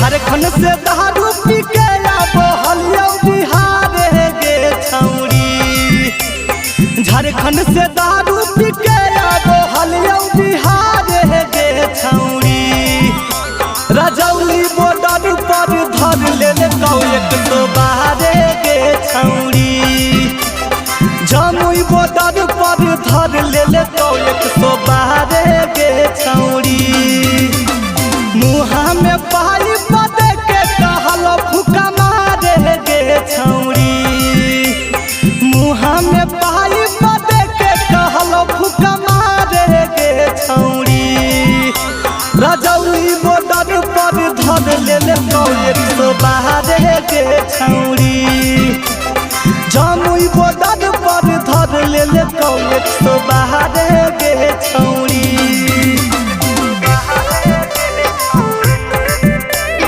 झारखंड से दारू पी के आबो हलियो बिहार गे छौरी। झारखंड से दारू पी के आबो हलियो बिहार गे छौरी। रजौली बॉर्डर पर धर ले कौ 112 गे छौरी। जमुई बॉर्डर पर धर ले कौ 112 गे छौरी। मुहा में पाई बदे के कहल फुका मारे गे छौरी। मुहा में पाई बदे के कहल फुका मारे गे छौरी। रजौली बॉर्डर पर धर ले कौ 112 गे छौरी।